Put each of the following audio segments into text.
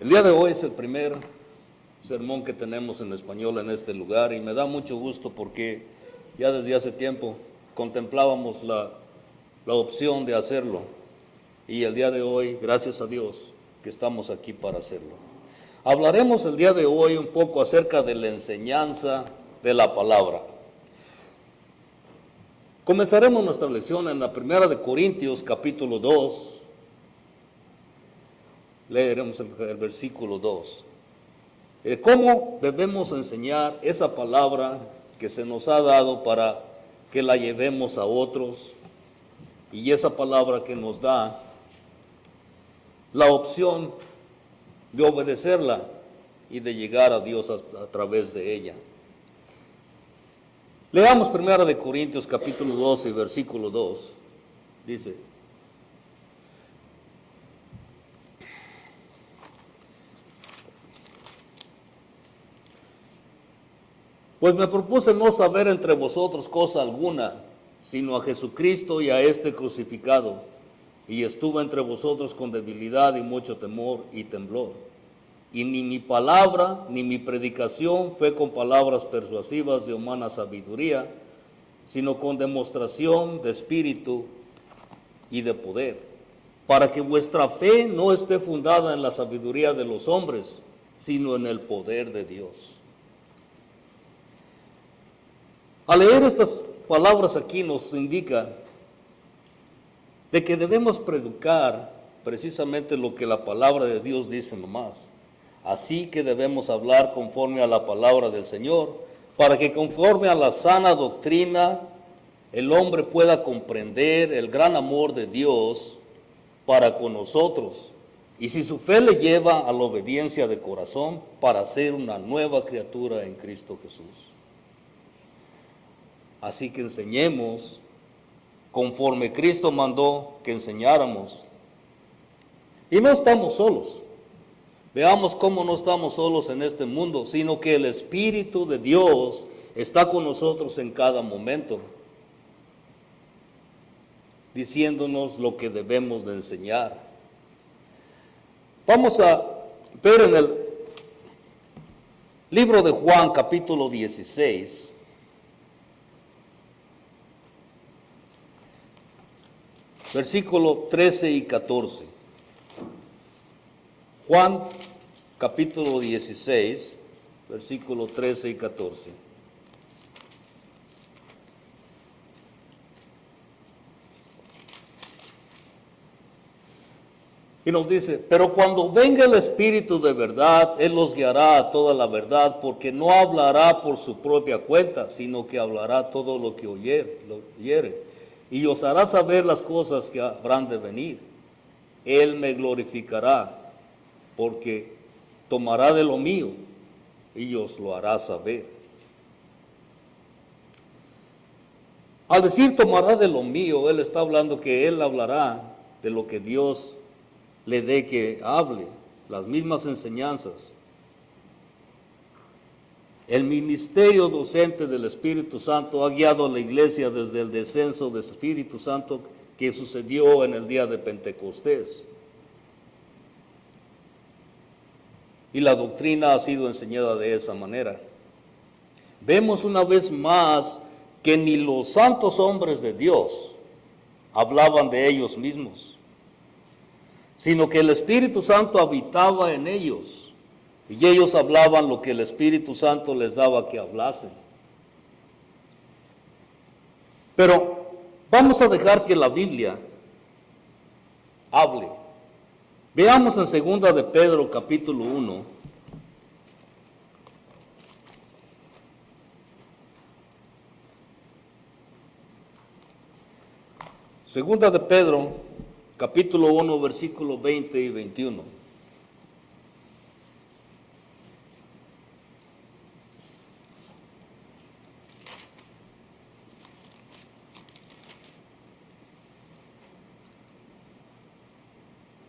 El día de hoy es el primer sermón que tenemos en español en este lugar y me da mucho gusto porque ya desde hace tiempo contemplábamos la opción de hacerlo y el día de hoy, gracias a Dios, que estamos aquí para hacerlo. Hablaremos el día de hoy un poco acerca de la enseñanza de la palabra. Comenzaremos nuestra lección en la primera de Corintios capítulo 2. Leeremos el versículo 2. ¿Cómo debemos enseñar esa palabra que se nos ha dado para que la llevemos a otros? Y esa palabra que nos da la opción de obedecerla y de llegar a Dios a través de ella. Leamos primera de Corintios capítulo 12, versículo 2. Dice: pues me propuse no saber entre vosotros cosa alguna, sino a Jesucristo y a este crucificado, y estuve entre vosotros con debilidad y mucho temor y temblor. Y ni mi palabra ni mi predicación fue con palabras persuasivas de humana sabiduría, sino con demostración de espíritu y de poder, para que vuestra fe no esté fundada en la sabiduría de los hombres, sino en el poder de Dios. Al leer estas palabras aquí nos indica de que debemos predicar precisamente lo que la palabra de Dios dice nomás. Así que debemos hablar conforme a la palabra del Señor, para que conforme a la sana doctrina el hombre pueda comprender el gran amor de Dios para con nosotros. Y si su fe le lleva a la obediencia de corazón, para ser una nueva criatura en Cristo Jesús. Así que enseñemos conforme Cristo mandó que enseñáramos. Y no estamos solos. Veamos cómo no estamos solos en este mundo, sino que el Espíritu de Dios está con nosotros en cada momento, diciéndonos lo que debemos de enseñar. Vamos a ver en el libro de Juan, capítulo 16, versículo 13 y 14. Juan, capítulo 16, versículo 13 y 14. Y nos dice: pero cuando venga el Espíritu de verdad, Él los guiará a toda la verdad, porque no hablará por su propia cuenta, sino que hablará todo lo que oyere, y os hará saber las cosas que habrán de venir. Él me glorificará, porque tomará de lo mío y os lo hará saber. Al decir tomará de lo mío, Él está hablando que Él hablará de lo que Dios le dé que hable, las mismas enseñanzas. El ministerio docente del Espíritu Santo ha guiado a la iglesia desde el descenso del Espíritu Santo que sucedió en el día de Pentecostés. Y la doctrina ha sido enseñada de esa manera. Vemos una vez más que ni los santos hombres de Dios hablaban de ellos mismos, sino que el Espíritu Santo habitaba en ellos y ellos hablaban lo que el Espíritu Santo les daba que hablasen. Pero vamos a dejar que la Biblia hable. Veamos en segunda de Pedro capítulo 1. Segunda de Pedro capítulo 1, versículos 20 y 21.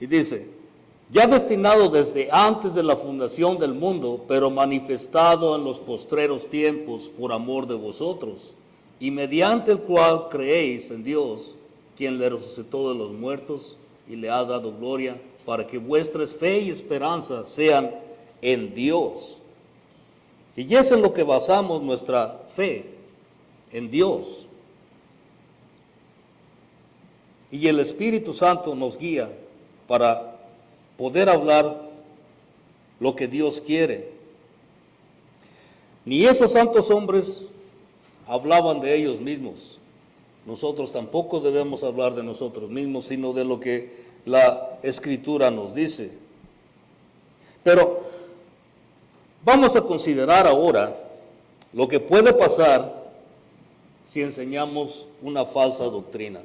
Y dice: ya destinado desde antes de la fundación del mundo, pero manifestado en los postreros tiempos por amor de vosotros, y mediante el cual creéis en Dios, quien le resucitó de los muertos y le ha dado gloria, para que vuestras fe y esperanza sean en Dios. Y eso es en lo que basamos nuestra fe, en Dios. Y el Espíritu Santo nos guía para poder hablar lo que Dios quiere. Ni esos santos hombres hablaban de ellos mismos. Nosotros tampoco debemos hablar de nosotros mismos, sino de lo que la Escritura nos dice. Pero vamos a considerar ahora lo que puede pasar si enseñamos una falsa doctrina.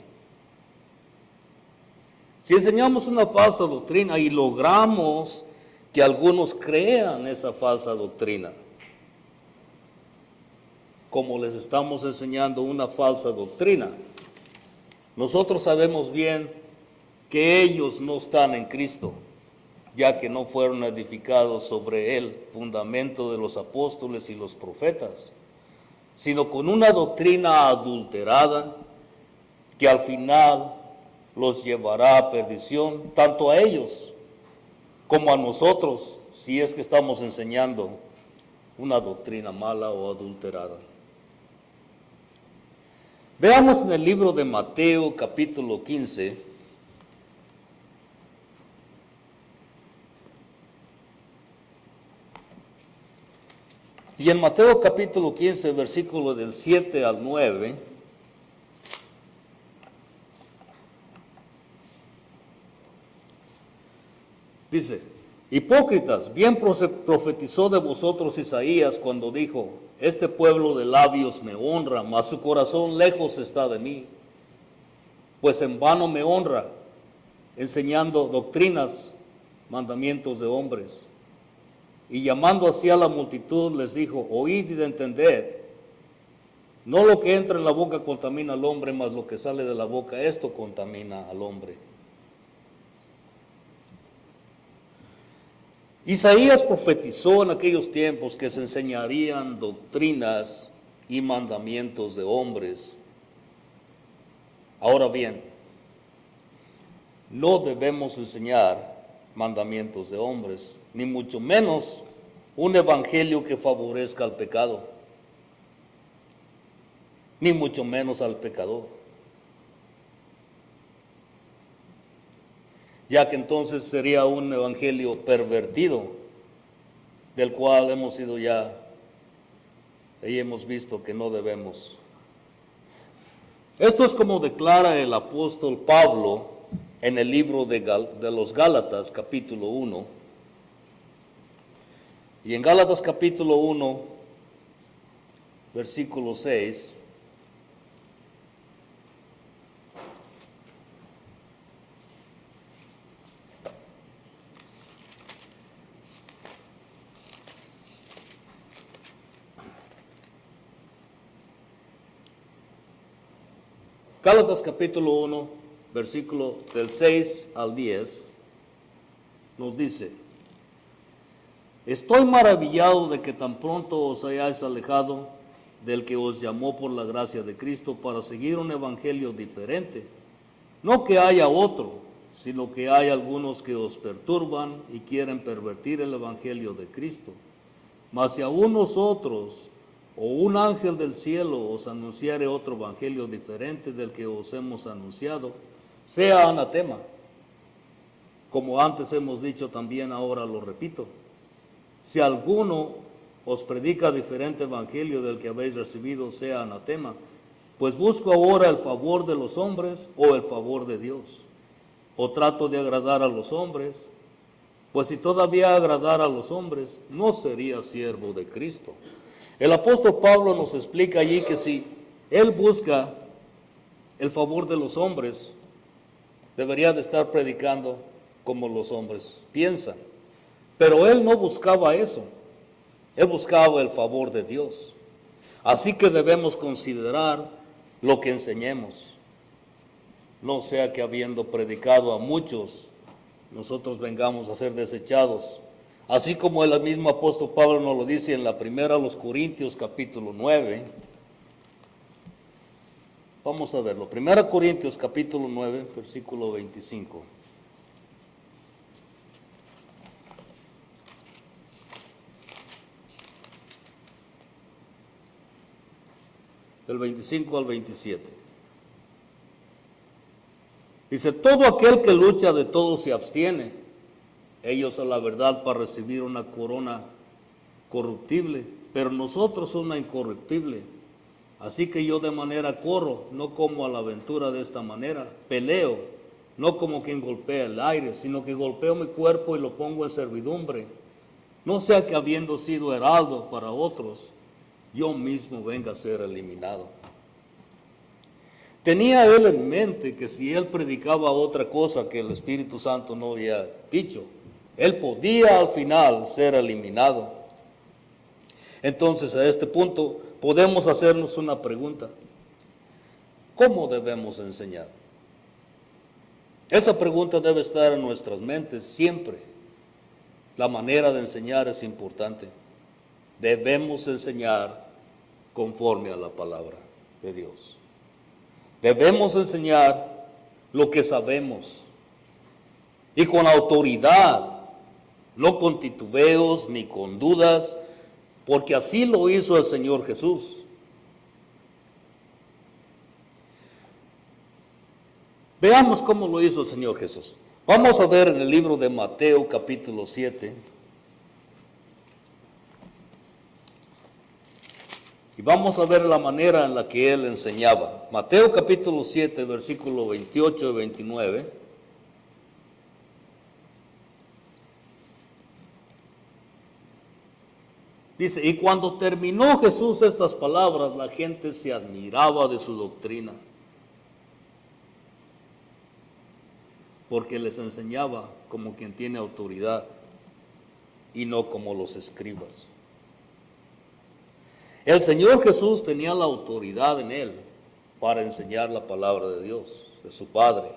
Si enseñamos una falsa doctrina y logramos que algunos crean esa falsa doctrina, como les estamos enseñando una falsa doctrina, nosotros sabemos bien que ellos no están en Cristo, ya que no fueron edificados sobre el fundamento de los apóstoles y los profetas, sino con una doctrina adulterada que al final los llevará a perdición, tanto a ellos como a nosotros, si es que estamos enseñando una doctrina mala o adulterada. Veamos en el libro de Mateo capítulo 15, y en Mateo capítulo 15, versículo del 7 al 9, dice: hipócritas, bien profetizó de vosotros Isaías cuando dijo: este pueblo de labios me honra, mas su corazón lejos está de mí. Pues en vano me honra, enseñando doctrinas, mandamientos de hombres. Y llamando así a la multitud les dijo: oíd y entended. No lo que entra en la boca contamina al hombre, mas lo que sale de la boca, esto contamina al hombre. Isaías profetizó en aquellos tiempos que se enseñarían doctrinas y mandamientos de hombres. Ahora bien, no debemos enseñar mandamientos de hombres, ni mucho menos un evangelio que favorezca al pecado, ni mucho menos al pecador. Ya que entonces sería un evangelio pervertido, del cual hemos ido ya y hemos visto que no debemos. Esto es como declara el apóstol Pablo en el libro de los Gálatas capítulo 1. Y en Gálatas capítulo 1, versículo 6, Gálatas capítulo 1, versículo del 6 al 10, nos dice: estoy maravillado de que tan pronto os hayáis alejado del que os llamó por la gracia de Cristo para seguir un evangelio diferente. No que haya otro, sino que hay algunos que os perturban y quieren pervertir el evangelio de Cristo. Mas si aún nosotros o un ángel del cielo os anunciare otro evangelio diferente del que os hemos anunciado, sea anatema. Como antes hemos dicho, también ahora lo repito: si alguno os predica diferente evangelio del que habéis recibido, sea anatema. Pues busco ahora el favor de los hombres o el favor de Dios. O trato de agradar a los hombres, pues si todavía agradara a los hombres, no sería siervo de Cristo. El apóstol Pablo nos explica allí que si él busca el favor de los hombres, debería de estar predicando como los hombres piensan. Pero él no buscaba eso, él buscaba el favor de Dios. Así que debemos considerar lo que enseñemos. No sea que habiendo predicado a muchos, nosotros vengamos a ser desechados. Así como el mismo apóstol Pablo nos lo dice en la primera a los Corintios capítulo 9. Vamos a verlo. Primera Corintios capítulo 9, versículo 25. del 25 al 27. Dice, todo aquel que lucha de todo se abstiene, ellos a la verdad para recibir una corona corruptible, pero nosotros una incorruptible. Así que yo de manera corro, no como a la aventura de esta manera, peleo, no como quien golpea el aire, sino que golpeo mi cuerpo y lo pongo en servidumbre. No sea que habiendo sido heraldo para otros, yo mismo venga a ser eliminado. Tenía él en mente que si él predicaba otra cosa que el Espíritu Santo no había dicho, él podía al final ser eliminado. Entonces, a este punto, podemos hacernos una pregunta. ¿Cómo debemos enseñar? Esa pregunta debe estar en nuestras mentes siempre. La manera de enseñar es importante. Debemos enseñar conforme a la palabra de Dios. Debemos enseñar lo que sabemos y con autoridad, no con titubeos ni con dudas, porque así lo hizo el Señor Jesús. Veamos cómo lo hizo el Señor Jesús. Vamos a ver en el libro de Mateo capítulo 7. Y vamos a ver la manera en la que Él enseñaba. Mateo capítulo 7, versículo 28 y 29. Dice, y cuando terminó Jesús estas palabras, la gente se admiraba de su doctrina, porque les enseñaba como quien tiene autoridad y no como los escribas. El Señor Jesús tenía la autoridad en Él para enseñar la palabra de Dios, de su Padre.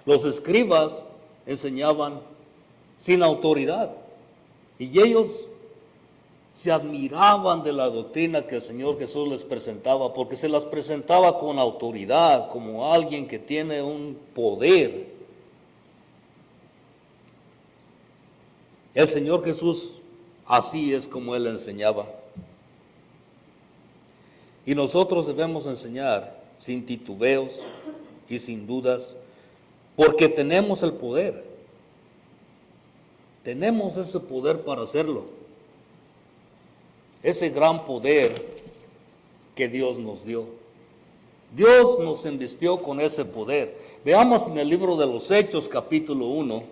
Los escribas enseñaban sin autoridad y ellos se admiraban de la doctrina que el Señor Jesús les presentaba, porque se las presentaba con autoridad, como alguien que tiene un poder. El Señor Jesús, así es como Él enseñaba. Y nosotros debemos enseñar sin titubeos y sin dudas, porque tenemos el poder. Tenemos ese poder para hacerlo. Ese gran poder que Dios nos dio. Dios nos invistió con ese poder. Veamos en el libro de los Hechos, capítulo 1.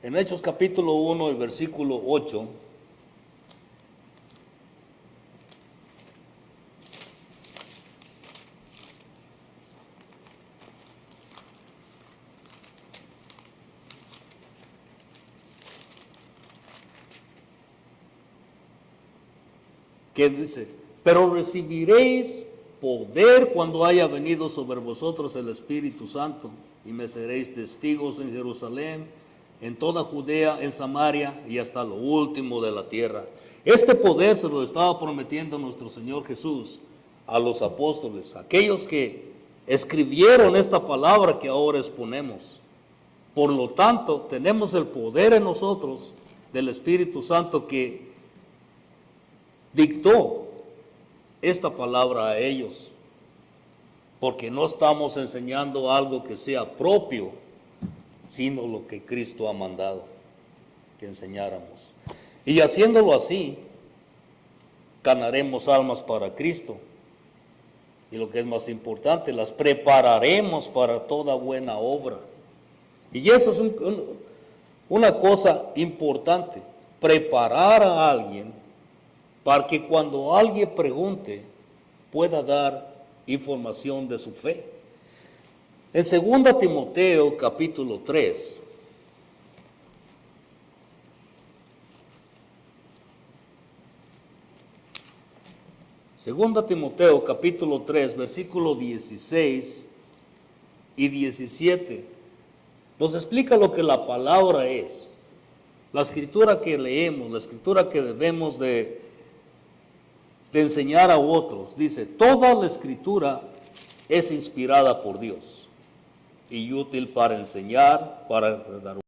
En Hechos, capítulo 1, el versículo 8. Que dice, pero recibiréis poder cuando haya venido sobre vosotros el Espíritu Santo, y me seréis testigos en Jerusalén, en toda Judea, en Samaria y hasta lo último de la tierra. Este poder se lo estaba prometiendo nuestro Señor Jesús a los apóstoles, aquellos que escribieron esta palabra que ahora exponemos. Por lo tanto, tenemos el poder en nosotros del Espíritu Santo que dictó esta palabra a ellos, porque no estamos enseñando algo que sea propio, sino lo que Cristo ha mandado que enseñáramos. Y haciéndolo así, ganaremos almas para Cristo. Y lo que es más importante, las prepararemos para toda buena obra. Y eso es una cosa importante, preparar a alguien para que cuando alguien pregunte pueda dar información de su fe. En 2 Timoteo capítulo 3, Segunda Timoteo capítulo 3, versículo 16 y 17, nos explica lo que la palabra es. La escritura que leemos, la escritura que debemos de enseñar a otros. Dice, toda la escritura es inspirada por Dios y útil para enseñar, para dar